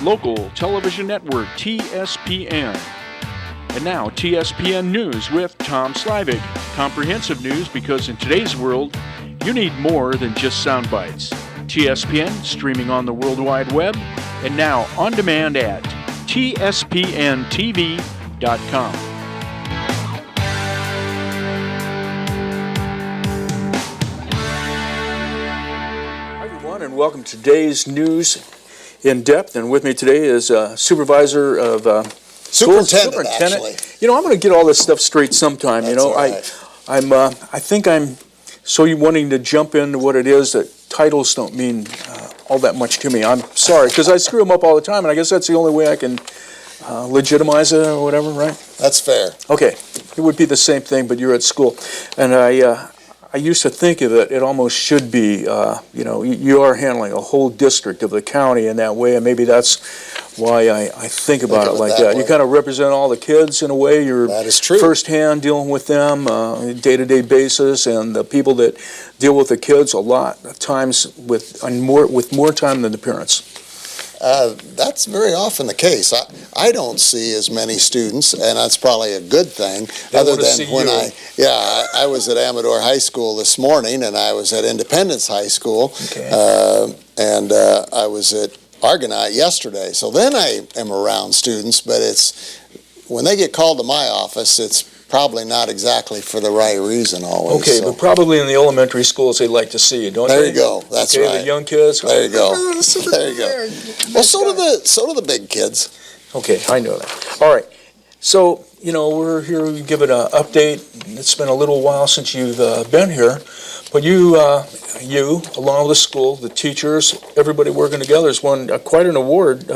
Local Television Network, TSPN. And now, TSPN News with Tom Slivick. Comprehensive news because in today's world, you need more than just sound bites. TSPN, streaming on the World Wide Web, and now on demand at tspntv.com. Hi, everyone, and welcome to today's news in depth. And with me today is Supervisor of Superintendent, actually. You know, I'm going to get all this stuff straight sometime. That's you know, right. I think I'm so wanting to jump into what it is that titles don't mean all that much to me. I'm sorry, because I screw them up all the time, and I guess that's the only way I can legitimize it or whatever, right? That's fair. Okay, it would be the same thing, but you're at school, and I used to think of it almost should be, you know, you are handling a whole district of the county in that way, and maybe that's why I think about it like that. You kind of represent all the kids in a way. You're that is true. Firsthand dealing with them day-to-day basis, and the people that deal with the kids a lot of times with more time than the parents. That's very often the case. I don't see as many students, and that's probably a good thing. Other than when I was at Amador High School this morning, and I was at Independence High School, and I was at Argonaut yesterday. So then I am around students, but it's when they get called to my office, it's probably not exactly for the right reason always. Okay, so. But probably in the elementary schools they like to see you, don't they? There you go. That's right. The young kids. There you go. There you go. Well, so do the big kids. Okay, I know that. All right. So, you know, we're here to give it an update. It's been a little while since you've been here, but you, along with the school, the teachers, everybody working together has won quite an award.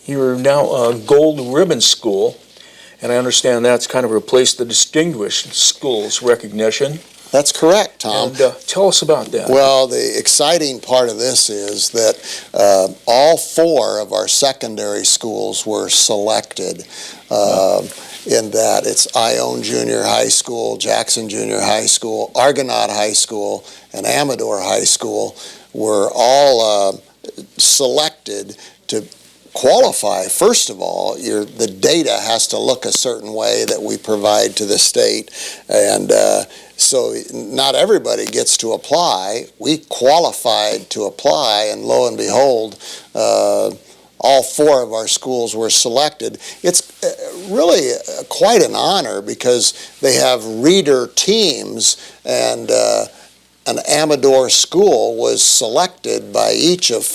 You're now a gold ribbon school, and I understand that's kind of replaced the distinguished schools recognition. That's correct, Tom. And tell us about that. Well, the exciting part of this is that all four of our secondary schools were selected in that it's Ione Junior High School, Jackson Junior High School, Argonaut High School, and Amador High School were all selected to qualify. First of all, the data has to look a certain way that we provide to the state, and so not everybody gets to apply. We qualified to apply, and lo and behold, all four of our schools were selected. It's really quite an honor because they have reader teams, and an Amador school was selected by each of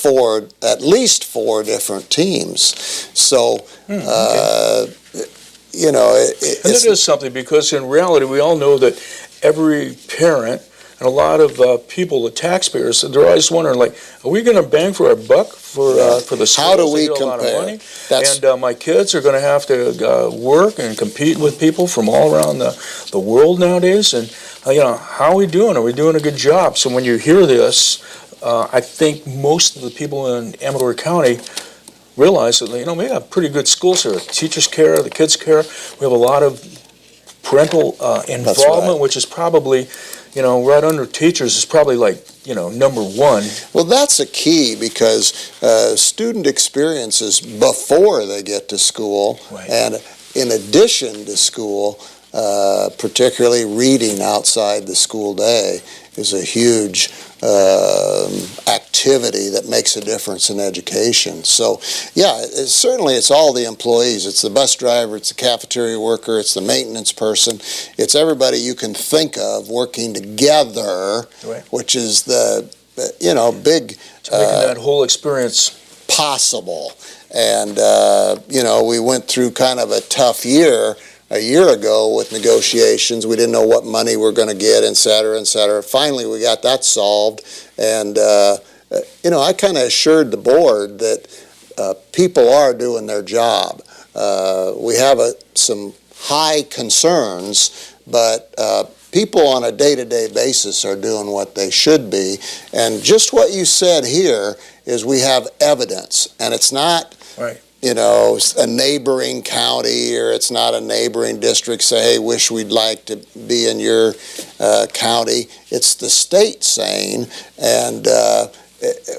at least four different teams. So, you know, and it is something because in reality we all know that every parent and a lot of people, the taxpayers, they're always wondering, like, are we going to bang for our buck for the schools? How do we compare? A lot of money? And my kids are going to have to work and compete with people from all around the world nowadays. And you know, how are we doing? Are we doing a good job? So when you hear this, I think most of the people in Amador County realize that, you know, we have pretty good schools here. Teachers care, the kids care. We have a lot of parental involvement, which is probably, you know, right under teachers is probably like, you know, number one. Well, that's a key because student experiences before they get to school, and in addition to school, particularly reading outside the school day is a huge activity that makes a difference in education. So, yeah, certainly it's all the employees. It's the bus driver, it's the cafeteria worker, it's the maintenance person. It's everybody you can think of working together, which is the, you know, big... making that whole experience possible. And, you know, we went through kind of a tough year a year ago with negotiations. We didn't know what money we're going to get, et cetera, et cetera. Finally, we got that solved. And, you know, I kind of assured the board that people are doing their job. We have some high concerns, but people on a day-to-day basis are doing what they should be. And just what you said here is we have evidence, and it's not... you know, a neighboring county or it's not a neighboring district say, hey, wish we'd like to be in your county. It's the state saying, and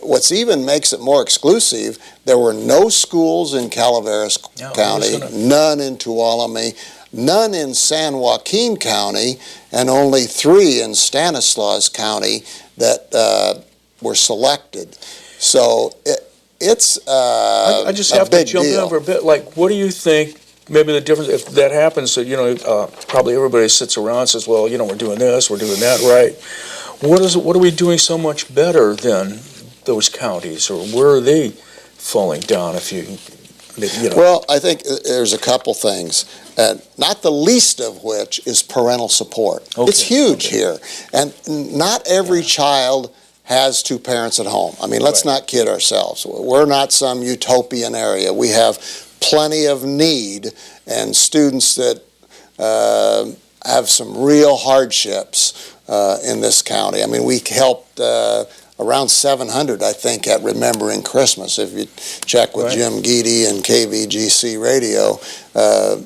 what's even makes it more exclusive, there were no schools in Calaveras County, none in Tuolumne, none in San Joaquin County, and only 3 in Stanislaus County that were selected. So it's I just have to jump in for a bit. Like, what do you think? Maybe the difference, if that happens, that probably everybody sits around and says, well, we're doing this, we're doing that, right? What are we doing so much better than those counties, or where are they falling down? Well, I think there's a couple things, not the least of which is parental support. Okay. It's huge here, and not every child has 2 parents at home. I mean, let's not kid ourselves. We're not some utopian area. We have plenty of need, and students that have some real hardships in this county. I mean, we helped around 700, I think, at Remembering Christmas. If you check with Jim Geedy and KVGC Radio,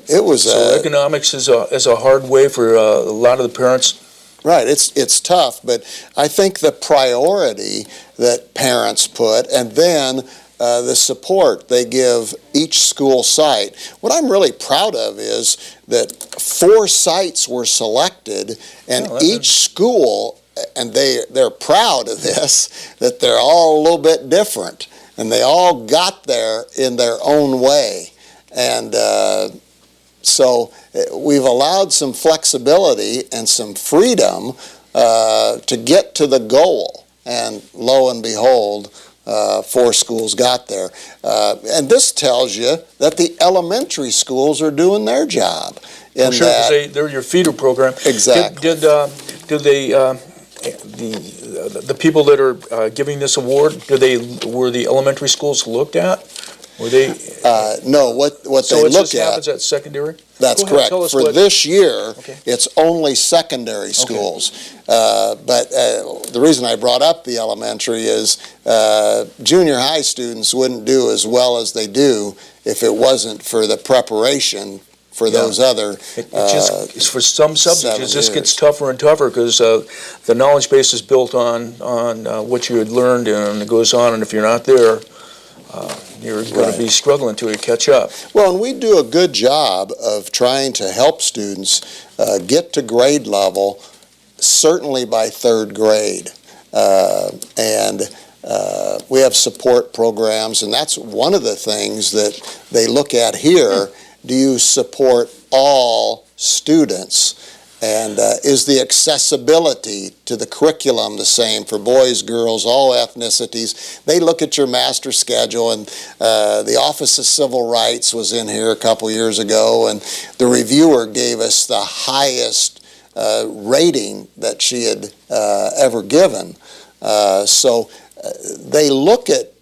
it was... So economics is a hard way for a lot of the parents? Right, it's tough, but I think the priority that parents put, and then the support they give each school site. What I'm really proud of is that 4 sites were selected, and each school, and they're proud of this, that they're all a little bit different, and they all got there in their own way. And so we've allowed some flexibility and some freedom to get to the goal, and lo and behold, 4 schools got there. And this tells you that the elementary schools are doing their job. Sure, because they're your feeder program. Exactly. Did they, the people that are giving this award, were the elementary schools looked at? Were they? No, what they look at. So it just happens at secondary? That's correct. For this year, it's only secondary schools. But the reason I brought up the elementary is junior high students wouldn't do as well as they do if it wasn't for the preparation for those other for some subjects, it just gets tougher and tougher because the knowledge base is built on what you had learned, and it goes on, and if you're not there, you're going to be struggling to catch up. Well, and we do a good job of trying to help students get to grade level, certainly by 3rd grade. And we have support programs, and that's one of the things that they look at here. Do you support all students? And is the accessibility to the curriculum the same for boys, girls, all ethnicities? They look at your master schedule, and the Office of Civil Rights was in here a couple years ago, and the reviewer gave us the highest rating that she had ever given. So they look at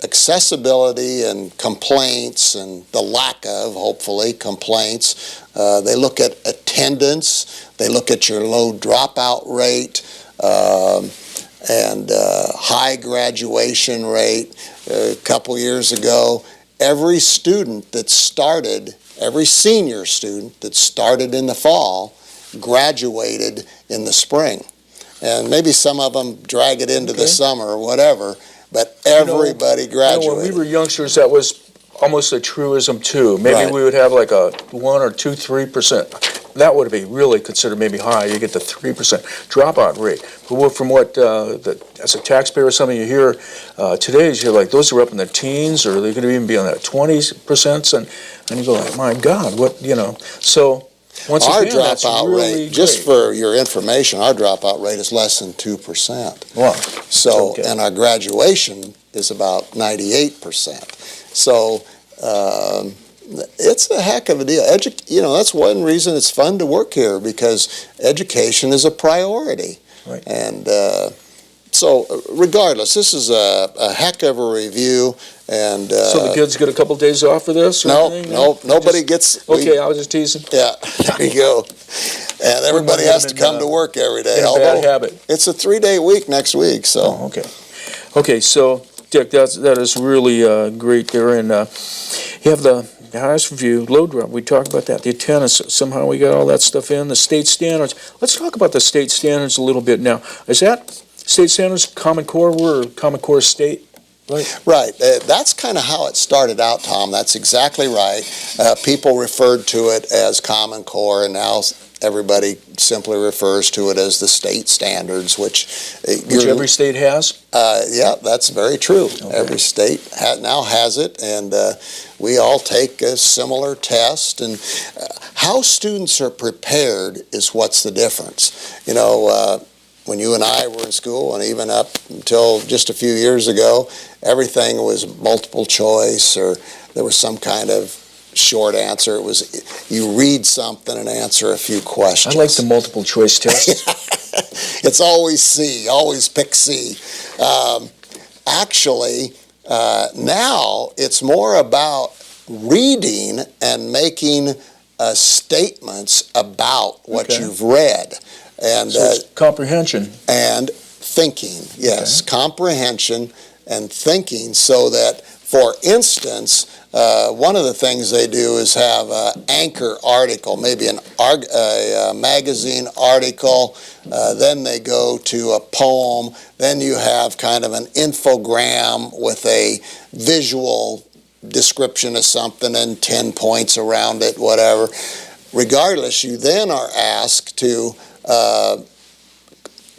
accessibility and complaints, and the lack of, hopefully, complaints. They look at attendance. They look at your low dropout rate and high graduation rate. A couple years ago, every student that started, every senior student that started in the fall graduated in the spring. And maybe some of them drag it into the summer or whatever, but everybody graduated. When we were youngsters, that was almost a truism too. Maybe we would have like a 1 or 2, 3%. That would be really considered maybe high. You get the 3% dropout rate. But from what, as a taxpayer, some of you hear today, you're like, those are up in the teens, or they're going to even be on that 20%, and you go like, my God, what, So once our again, that's dropout really rate, just for your information, our dropout rate is less than 2%. Wow. So, and our graduation is about 98%. So it's a heck of a deal. That's one reason it's fun to work here, because education is a priority. Right. And so regardless, this is a heck of a review. And so the kids get a couple days off for this? No, nobody gets. Okay, I was just teasing. Yeah, there you go. And everybody has to come to work every day. Bad habit. It's a 3-day week next week. So okay. So Dick, that is really great there, and you have the highest review, low drop. We talked about that. The attendance, somehow we got all that stuff in. The state standards. Let's talk about the state standards a little bit now. Is that State standards, Common Core, we're Common Core state, right? Right. That's kind of how it started out, Tom. That's exactly right. People referred to it as Common Core, and now everybody simply refers to it as the state standards, which every state has? Yeah, that's very true. Okay. Every state now has it, and we all take a similar test. And how students are prepared is what's the difference. You know, when you and I were in school, and even up until just a few years ago, everything was multiple choice, or there was some kind of short answer. It was you read something and answer a few questions. I like the multiple choice test. It's always C, always pick C. Actually, now it's more about reading and making statements about what you've read. And so it's comprehension. And thinking, yes, comprehension and thinking, so that, for instance, one of the things they do is have an anchor article, maybe a magazine article, then they go to a poem, then you have kind of an infogram with a visual description of something and 10 points around it, whatever. Regardless, you then are asked to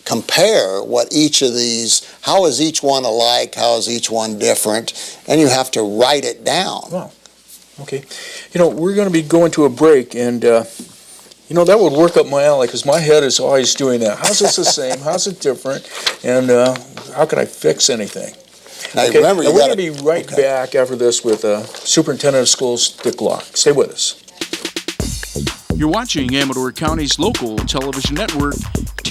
compare what each of these, how is each one alike, how is each one different, and you have to write it down. Wow. Okay. You know, we're going to be going to a break, and, you know, that would work up my alley, because my head is always doing that. How's this the same? How's it different? And how can I fix anything? Now, Okay. remember, and we're going to be right back after this with Superintendent of Schools, Dick Glock. Stay with us. You're watching Amador County's local television network,